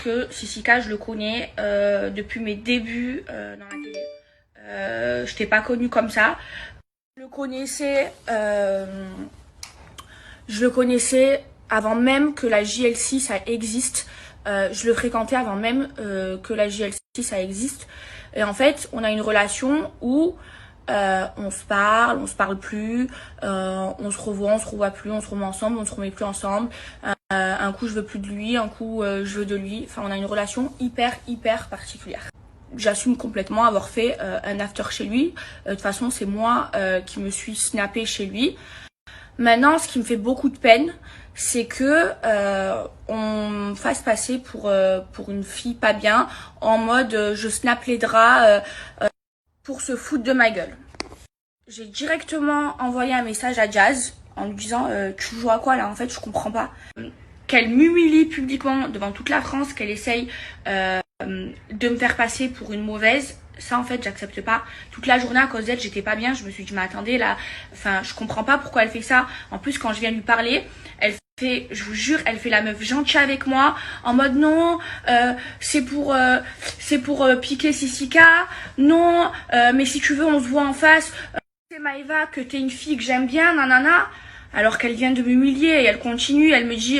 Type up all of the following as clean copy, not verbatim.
Que Sissika, je le connais depuis mes débuts dans la télé. Je t'ai pas connu comme ça. Je le connaissais, avant même que la JLC ça existe. Je le fréquentais avant même que la JLC ça existe. Et en fait, on a une relation où on se parle plus, on se revoit plus, on se remet ensemble, on se remet plus ensemble. Un coup je veux plus de lui, un coup je veux de lui. Enfin, on a une relation hyper particulière. J'assume complètement avoir fait un after chez lui. De toute façon, c'est moi qui me suis snappée chez lui. Maintenant, ce qui me fait beaucoup de peine, c'est que on me fasse passer pour une fille pas bien, en mode je snap les draps pour se foutre de ma gueule. J'ai directement envoyé un message à Jazz en lui disant tu joues à quoi là, en fait je comprends pas. Qu'elle m'humilie publiquement devant toute la France, qu'elle essaye de me faire passer pour une mauvaise, ça en fait j'accepte pas. Toute la journée à cause d'elle j'étais pas bien, je me suis dit mais attendez là, enfin je comprends pas pourquoi elle fait ça. En plus quand je viens lui parler, elle fait, je vous jure, elle fait la meuf gentille avec moi, en mode non, c'est pour piquer Sissika, non, mais si tu veux on se voit en face, c'est Maëva que t'es une fille que j'aime bien, nanana. Alors qu'elle vient de m'humilier et elle continue, elle me dit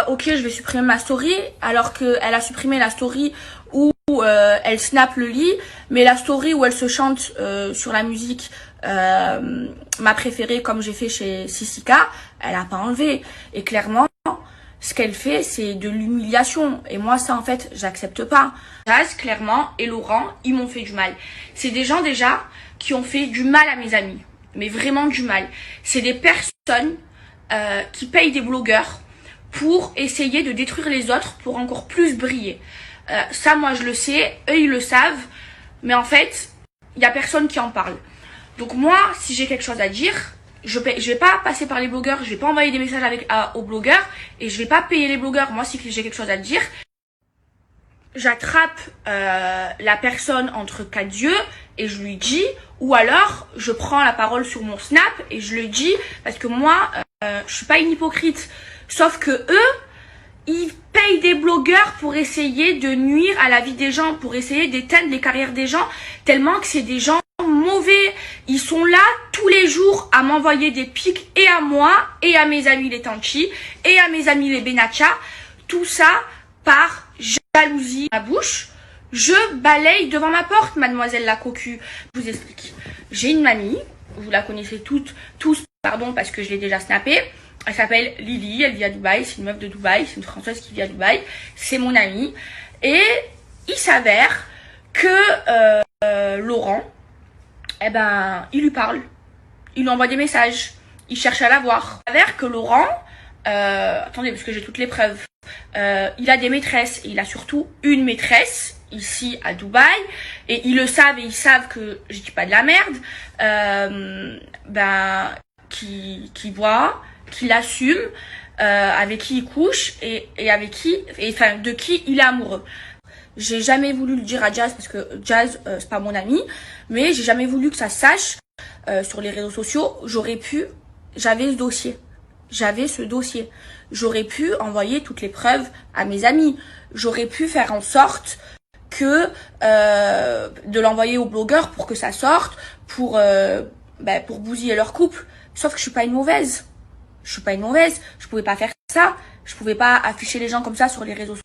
ok je vais supprimer ma story, alors qu'elle a supprimé la story où elle snap le lit, mais la story où elle se chante sur la musique ma préférée comme j'ai fait chez Sissika, elle a pas enlevé. Et clairement, ce qu'elle fait c'est de l'humiliation et moi ça en fait j'accepte pas. Jazz clairement et Laurent ils m'ont fait du mal. C'est des gens déjà qui ont fait du mal à mes amis. Mais vraiment du mal. C'est des personnes qui payent des blogueurs pour essayer de détruire les autres pour encore plus briller. Ça, moi, je le sais. Eux, ils le savent. Mais en fait, il n'y a personne qui en parle. Donc moi, si j'ai quelque chose à dire, je vais pas passer par les blogueurs. Je vais pas envoyer des messages aux blogueurs. Et je vais pas payer les blogueurs. Moi, si j'ai quelque chose à dire, j'attrape la personne entre quatre yeux et je lui dis, ou alors je prends la parole sur mon snap et je le dis parce que moi je suis pas une hypocrite, sauf que eux ils payent des blogueurs pour essayer de nuire à la vie des gens, pour essayer d'éteindre les carrières des gens, tellement que c'est des gens mauvais. Ils sont là tous les jours à m'envoyer des pics et à moi et à mes amis les Tanchi et à mes amis les Benacha, tout ça par jalousie. Ma bouche, je balaye devant ma porte, mademoiselle la cocu. Je vous explique. J'ai une mamie, vous la connaissez tous, pardon, parce que je l'ai déjà snappée. Elle s'appelle Lily, elle vit à Dubaï, c'est une meuf de Dubaï, c'est une Française qui vit à Dubaï. C'est mon amie. Et il s'avère que Laurent, eh ben, il lui parle. Il lui envoie des messages. Il cherche à la voir. Il s'avère que Laurent, attendez, parce que j'ai toutes les preuves. Il a des maîtresses et il a surtout une maîtresse ici à Dubaï et ils le savent et ils savent que je dis pas de la merde, qui voit, qui l'assume, avec qui il couche et avec qui, enfin de qui il est amoureux. J'ai jamais voulu le dire à Jazz parce que Jazz c'est pas mon ami, mais j'ai jamais voulu que ça se sache sur les réseaux sociaux. J'avais ce dossier. J'aurais pu envoyer toutes les preuves à mes amis. J'aurais pu faire en sorte que de l'envoyer aux blogueurs pour que ça sorte, pour bousiller leur couple. Sauf que je suis pas une mauvaise. Je pouvais pas faire ça. Je pouvais pas afficher les gens comme ça sur les réseaux sociaux.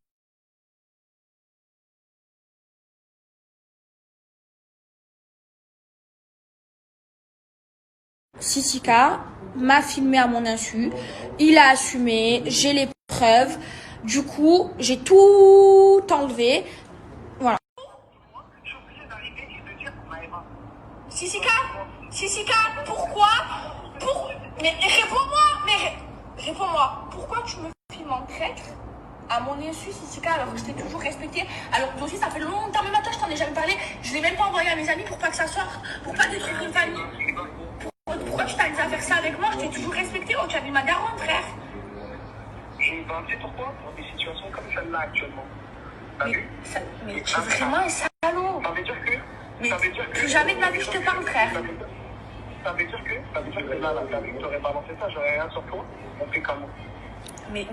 Sissika m'a filmé à mon insu, il a assumé, j'ai les preuves, du coup j'ai tout enlevé, voilà. Sissika, pourquoi mais réponds-moi, pourquoi tu me filmes en traître à mon insu, Sissika, alors que je t'ai toujours respecté, alors que toi aussi ça fait longtemps, même à toi je t'en ai jamais parlé, je l'ai même pas envoyé à mes amis pour pas que ça sorte, pour pas détruire une famille. Pourquoi tu t'amuses à faire ça avec moi? Je t'ai toujours respecté, oh tu as vu ma daronne, frère. C'est pourquoi dans des situations comme celle-là actuellement. Mais tu es vraiment un salaud. Ça veut dire que plus jamais de ma vie je te parle, frère. Ça veut dire que là, tu aurais balancé ça, j'aurais rien sur toi. On fait comment? Mais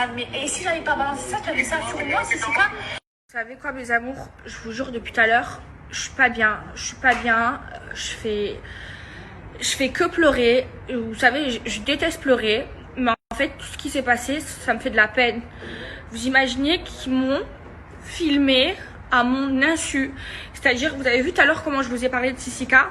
ça me met... Et si j'avais pas balancé ça, tu avais ça sur moi, c'est quoi? Vous savez quoi, mes amours? Je vous jure, depuis tout à l'heure, je suis pas bien. Je suis pas bien. Je fais que pleurer. Vous savez, je déteste pleurer. Mais en fait, tout ce qui s'est passé, ça me fait de la peine. Vous imaginez qu'ils m'ont filmé à mon insu. C'est-à-dire, vous avez vu tout à l'heure comment je vous ai parlé de Sissika?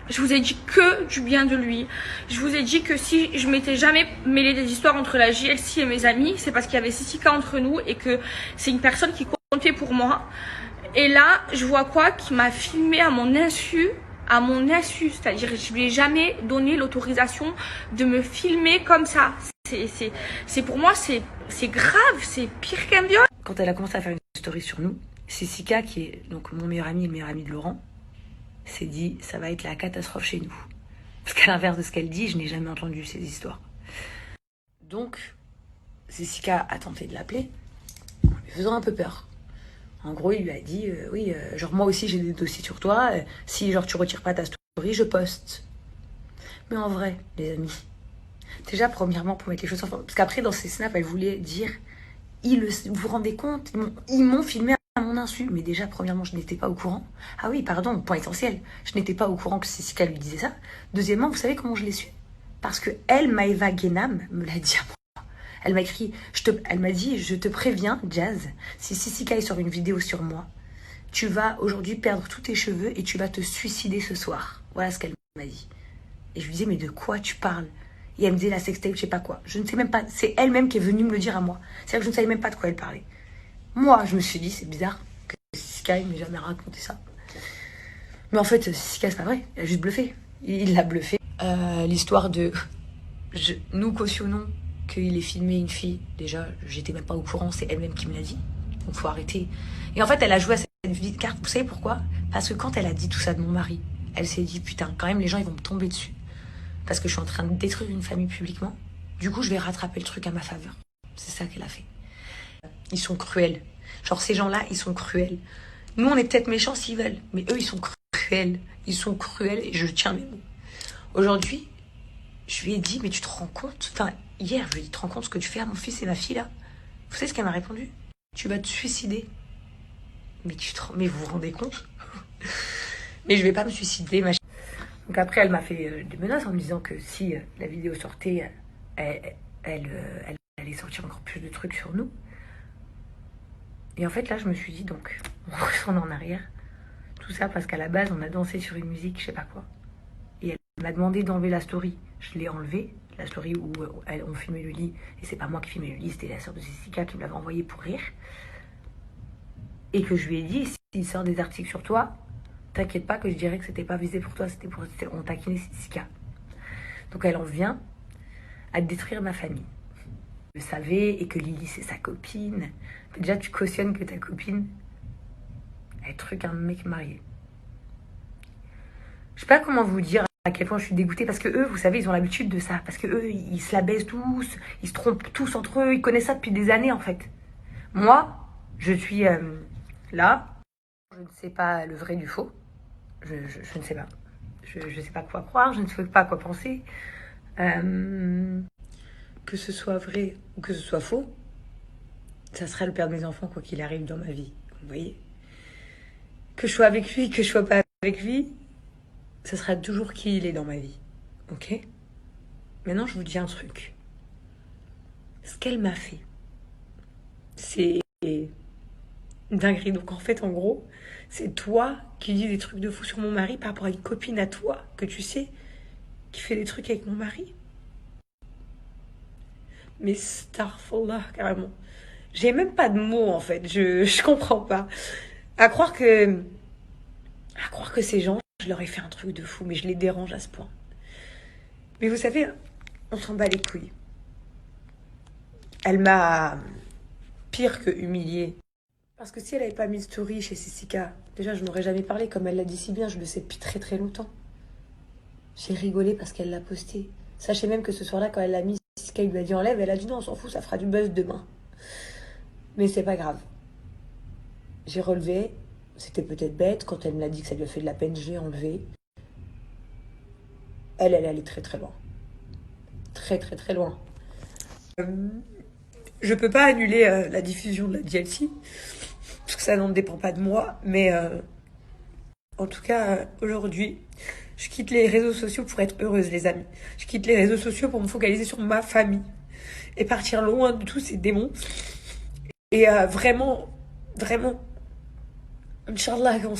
Je vous ai dit que du bien de lui. Je vous ai dit que si je m'étais jamais mêlé des histoires entre la JLC et mes amis, c'est parce qu'il y avait Sissika entre nous et que c'est une personne qui comptait pour moi. Et là, je vois quoi? Qui m'a filmé à mon insu. À mon insu, c'est-à-dire je lui ai jamais donné l'autorisation de me filmer comme ça. C'est pour moi, c'est grave, c'est pire qu'un viol. Quand elle a commencé à faire une story sur nous, Sissika, qui est donc mon meilleur ami et le meilleur ami de Laurent, s'est dit ça va être la catastrophe chez nous. Parce qu'à l'inverse de ce qu'elle dit, je n'ai jamais entendu ces histoires. Donc, Sissika a tenté de l'appeler, en lui faisant un peu peur. En gros, il lui a dit, oui, genre moi aussi j'ai des dossiers sur toi, si genre tu retires pas ta story, je poste. Mais en vrai, les amis, déjà premièrement pour mettre les choses en forme, parce qu'après dans ses snaps, elle voulait dire, vous vous rendez compte, ils m'ont filmé à mon insu. Mais déjà premièrement, je n'étais pas au courant. Ah oui, pardon, point essentiel, je n'étais pas au courant que Sissika lui disait ça. Deuxièmement, vous savez comment je l'ai su? Parce que elle, Maëva Guénam, me l'a dit à moi. Elle m'a écrit, elle m'a dit, je te préviens, Jazz, si Sissika est sur une vidéo sur moi, tu vas aujourd'hui perdre tous tes cheveux et tu vas te suicider ce soir. Voilà ce qu'elle m'a dit. Et je lui disais, mais de quoi tu parles? Et elle me disait la sextape, je sais pas quoi. Je ne sais même pas, c'est elle-même qui est venue me le dire à moi. C'est-à-dire que je ne savais même pas de quoi elle parlait. Moi, je me suis dit, c'est bizarre que Sissika ne m'ait jamais raconté ça. Mais en fait, Sissika, c'est pas vrai, elle a juste bluffé. Il l'a bluffé. L'histoire de... Nous cautionnons qu'il ait filmé une fille, déjà, j'étais même pas au courant, c'est elle-même qui me l'a dit. Donc faut arrêter. Et en fait, elle a joué à cette carte, vous savez pourquoi? Parce que quand elle a dit tout ça de mon mari, elle s'est dit, putain, quand même, les gens, ils vont me tomber dessus. Parce que je suis en train de détruire une famille publiquement. Du coup, je vais rattraper le truc à ma faveur. C'est ça qu'elle a fait. Ils sont cruels. Genre, ces gens-là, ils sont cruels. Nous, on est peut-être méchants s'ils veulent, mais eux, ils sont cruels. Ils sont cruels et je tiens mes mots. Aujourd'hui, je lui ai dit, mais tu te rends compte? Enfin, hier, je lui ai dit, tu te rends compte ce que tu fais à mon fils et ma fille, là? Vous savez ce qu'elle m'a répondu? Tu vas te suicider. Mais vous vous rendez compte? Mais je vais pas me suicider, machin. Donc après, elle m'a fait des menaces en me disant que si la vidéo sortait, elle allait sortir encore plus de trucs sur nous. Et en fait, là, je me suis dit, donc, on retourne en arrière. Tout ça parce qu'à la base, on a dansé sur une musique, je sais pas quoi. Et elle m'a demandé d'enlever la story. Je l'ai enlevée, la story où on filmait le lit. Et c'est pas moi qui filmais le lit, c'était la sœur de Sissika qui me l'avait envoyé pour rire. Et que je lui ai dit, s'il sort des articles sur toi, t'inquiète pas que je dirais que c'était pas visé pour toi, on taquinait Sissika. Donc elle en vient à détruire ma famille. Je le savais, et que Lily c'est sa copine. Déjà tu cautionnes que ta copine elle truc un mec marié. Je sais pas comment vous dire à quel point je suis dégoûtée, parce que eux, vous savez, ils ont l'habitude de ça. Parce que eux, ils se la baisent tous, ils se trompent tous entre eux, ils connaissent ça depuis des années en fait. Moi, je suis là, je ne sais pas le vrai du faux. Je ne sais pas. Je ne sais pas quoi croire, je ne sais pas quoi penser. Que ce soit vrai ou que ce soit faux, ça sera le père de mes enfants, quoi qu'il arrive dans ma vie. Vous voyez? Que je sois avec lui, que je sois pas avec lui, ça sera toujours qui il est dans ma vie. Ok? Maintenant, je vous dis un truc. Ce qu'elle m'a fait, c'est une dinguerie. Donc en fait, en gros, c'est toi qui dis des trucs de fou sur mon mari par rapport à une copine à toi, que tu sais, qui fait des trucs avec mon mari. Mais starfallah, carrément. J'ai même pas de mots, en fait. Je comprends pas. À croire que ces gens, je leur ai fait un truc de fou, mais je les dérange à ce point. Mais vous savez, on s'en bat les couilles. Elle m'a pire que humiliée. Parce que si elle avait pas mis de story chez Sissika, déjà je n'aurais jamais parlé, comme elle l'a dit si bien, je le sais depuis très très longtemps. J'ai rigolé parce qu'elle l'a posté. Sachez même que ce soir-là, quand elle l'a mis, Sissika lui a dit enlève, elle a dit non, on s'en fout, ça fera du buzz demain. Mais c'est pas grave. J'ai relevé, c'était peut-être bête, quand elle me l'a dit que ça lui a fait de la peine, j'ai enlevé. Elle allait très très loin. Très très très loin. Je peux pas annuler la diffusion de la DLC, parce que ça n'en dépend pas de moi, mais en tout cas, aujourd'hui, je quitte les réseaux sociaux pour être heureuse, les amis. Je quitte les réseaux sociaux pour me focaliser sur ma famille et partir loin de tous ces démons. Et vraiment, Inch'Allah, qu'on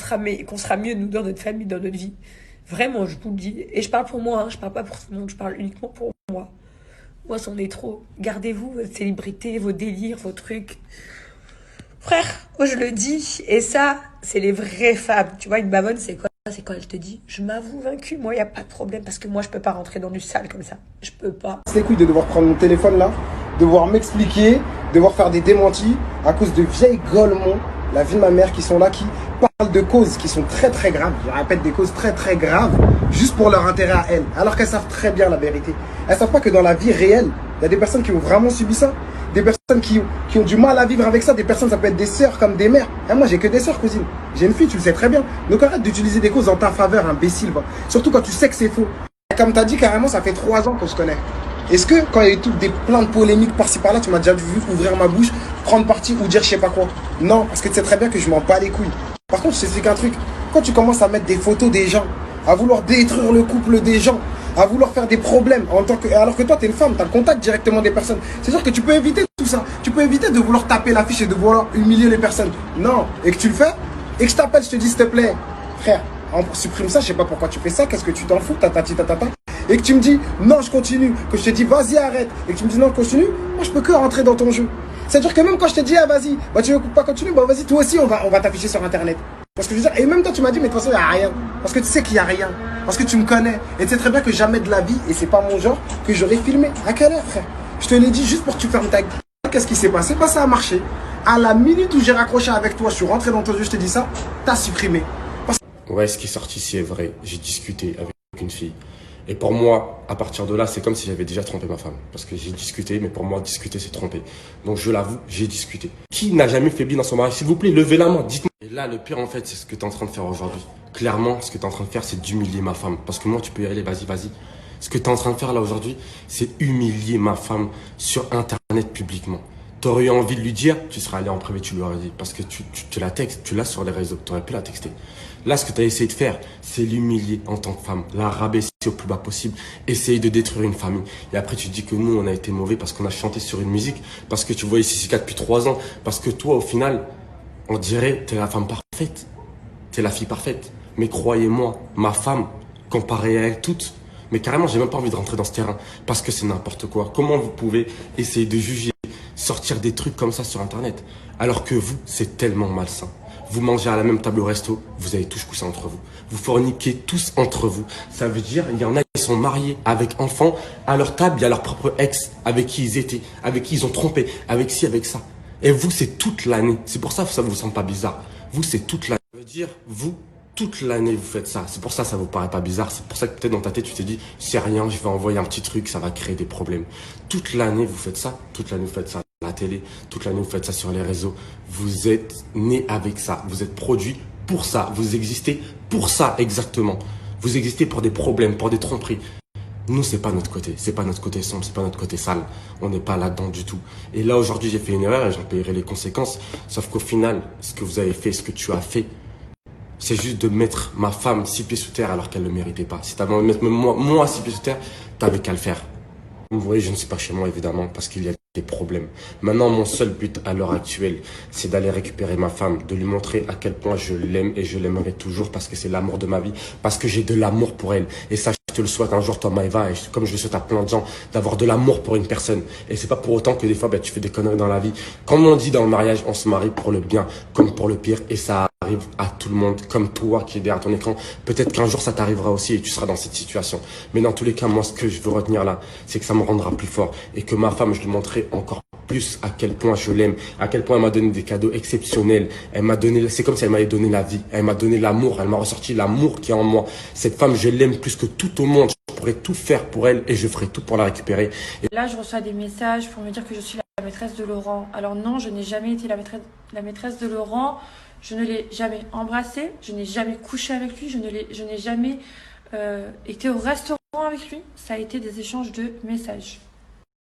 sera mieux, nous, dans notre famille, dans notre vie. Vraiment, je vous le dis. Et je parle pour moi, hein, je parle pas pour tout le monde, je parle uniquement pour moi. Moi, c'en est trop. Gardez-vous votre célébrité, vos délires, vos trucs. Frère, moi je le dis. Et ça, c'est les vraies femmes. Tu vois, une babonne, c'est quoi? C'est quand elle te dit, je m'avoue vaincue, moi, il n'y a pas de problème. Parce que moi, je peux pas rentrer dans du sale comme ça. Je peux pas. C'est les couilles de devoir prendre mon téléphone là, devoir m'expliquer, devoir faire des démentis à cause de vieilles golemons, la vie de ma mère, qui sont là, qui parlent de causes qui sont très très graves. Je répète, des causes très très graves, juste pour leur intérêt à elles. Alors qu'elles savent très bien la vérité. Elles savent pas que dans la vie réelle, il y a des personnes qui ont vraiment subi ça. Des personnes qui ont du mal à vivre avec ça. Des personnes, ça peut être des sœurs comme des mères. Et moi, j'ai que des sœurs, cousine. J'ai une fille, tu le sais très bien. Donc arrête d'utiliser des causes en ta faveur, imbécile. Va. Surtout quand tu sais que c'est faux. Et comme tu as dit, carrément, ça fait 3 ans qu'on se connaît. Est-ce que quand il y a eu plein de polémiques par-ci par-là, tu m'as déjà vu ouvrir ma bouche, prendre parti ou dire je sais pas quoi? Non, parce que tu sais très bien que je m'en bats les couilles. Par contre, je t'explique un truc. Quand tu commences à mettre des photos des gens, à vouloir détruire le couple des gens, à vouloir faire des problèmes, alors que toi, tu es une femme, tu as le contact directement des personnes. C'est sûr que tu peux éviter tout ça. Tu peux éviter de vouloir taper l'affiche et de vouloir humilier les personnes. Non, et que tu le fais, et que je t'appelle, je te dis s'il te plaît, frère, supprime ça, je sais pas pourquoi tu fais ça, qu'est-ce que tu t'en fous, tatati. Et que tu me dis non je continue, que je te dis vas-y arrête, et que tu me dis non je continue, moi je peux que rentrer dans ton jeu. C'est-à-dire que même quand je te dis ah vas-y, bah tu veux pas continuer, bah vas-y toi aussi on va t'afficher sur internet. Parce que je veux dire, et même toi tu m'as dit mais de toute façon il n'y a rien. Parce que tu sais qu'il n'y a rien. Parce que tu me connais. Et tu sais très bien que jamais de la vie, et c'est pas mon genre, que j'aurais filmé. À quelle heure frère? Je te l'ai dit juste pour que tu fermes ta gueule. Qu'est-ce qui s'est passé? Bah ça a marché. À la minute où j'ai raccroché avec toi, je suis rentré dans ton jeu, je te dis ça, t'as supprimé. Ouais, ce qui est sorti, c'est vrai. J'ai discuté avec une fille. Et pour moi, à partir de là, c'est comme si j'avais déjà trompé ma femme. Parce que j'ai discuté, mais pour moi, discuter, c'est tromper. Donc je l'avoue, j'ai discuté. Qui n'a jamais faibli dans son mariage? S'il vous plaît, levez la main, dites-moi. Et là, le pire, en fait, c'est ce que tu es en train de faire aujourd'hui. Clairement, ce que tu es en train de faire, c'est d'humilier ma femme. Parce que moi, tu peux y aller, vas-y. Ce que tu es en train de faire là aujourd'hui, c'est humilier ma femme sur Internet publiquement. T'aurais eu envie de lui dire, tu serais allé en privé, tu lui aurais dit. Parce que tu la textes, tu l'as sur les réseaux, tu aurais pu la texter. Là, ce que tu as essayé de faire, c'est l'humilier en tant que femme, la rabaisser au plus bas possible, essayer de détruire une famille. Et après, tu dis que nous, on a été mauvais parce qu'on a chanté sur une musique, parce que tu voyais Sissika depuis 3 ans, parce que toi, au final, on dirait, t'es la femme parfaite, t'es la fille parfaite. Mais croyez-moi, ma femme, comparée à elles toutes, mais carrément, j'ai même pas envie de rentrer dans ce terrain, parce que c'est n'importe quoi. Comment vous pouvez essayer de juger, sortir des trucs comme ça sur Internet, alors que vous, c'est tellement malsain. Vous mangez à la même table au resto, vous avez tous couché entre vous. Vous forniquez tous entre vous. Ça veut dire, il y en a qui sont mariés avec enfants. À leur table, il y a leur propre ex avec qui ils étaient, avec qui ils ont trompé, avec ci, avec ça. Et vous, c'est toute l'année. C'est pour ça que ça vous semble pas bizarre. Vous, c'est toute l'année. Ça veut dire, vous, toute l'année, vous faites ça. C'est pour ça que ça vous paraît pas bizarre. C'est pour ça que peut-être dans ta tête, tu t'es dit, c'est rien, je vais envoyer un petit truc, ça va créer des problèmes. Toute l'année, vous faites ça. Toute l'année, vous faites ça à la télé. Toute l'année, vous faites ça sur les réseaux. Vous êtes né avec ça. Vous êtes produit pour ça. Vous existez pour ça, exactement. Vous existez pour des problèmes, pour des tromperies. Nous, c'est pas notre côté. C'est pas notre côté sombre, c'est pas notre côté sale. On n'est pas là-dedans du tout. Et là, aujourd'hui, j'ai fait une erreur et j'en paierai les conséquences. Sauf qu'au final, ce que vous avez fait, ce que tu as fait, c'est juste de mettre ma femme 6 pieds sous terre alors qu'elle ne le méritait pas. Si tu avais envie de mettre moi 6 pieds sous terre, tu n'avais qu'à le faire. Vous voyez, je ne suis pas chez moi, évidemment, parce qu'il y a des problèmes. Maintenant, mon seul but à l'heure actuelle, c'est d'aller récupérer ma femme, de lui montrer à quel point je l'aime et je l'aimerai toujours parce que c'est l'amour de ma vie, parce que j'ai de l'amour pour elle. Et ça, je te le souhaite un jour, toi, Maëva, et comme je le souhaite à plein de gens, d'avoir de l'amour pour une personne. Et c'est pas pour autant que des fois, tu fais des conneries dans la vie. Comme on dit dans le mariage, on se marie pour le bien comme pour le pire, et ça arrive à tout le monde, comme toi qui est derrière ton écran. Peut-être qu'un jour, ça t'arrivera aussi et tu seras dans cette situation. Mais dans tous les cas, moi, ce que je veux retenir là, c'est que ça me rendra plus fort et que ma femme, je lui montrerai encore plus à quel point je l'aime, à quel point elle m'a donné des cadeaux exceptionnels. Elle m'a donné, c'est comme si elle m'avait donné la vie. Elle m'a donné l'amour, elle m'a ressorti l'amour qui est en moi. Cette femme, je l'aime plus que tout au monde. Je pourrais tout faire pour elle et je ferai tout pour la récupérer. Et là, je reçois des messages pour me dire que je suis la maîtresse de Laurent. Alors non, je n'ai jamais été la maîtresse de Laurent. Je ne l'ai jamais embrassé. Je n'ai jamais couché avec lui. Je n'ai jamais été au restaurant avec lui. Ça a été des échanges de messages.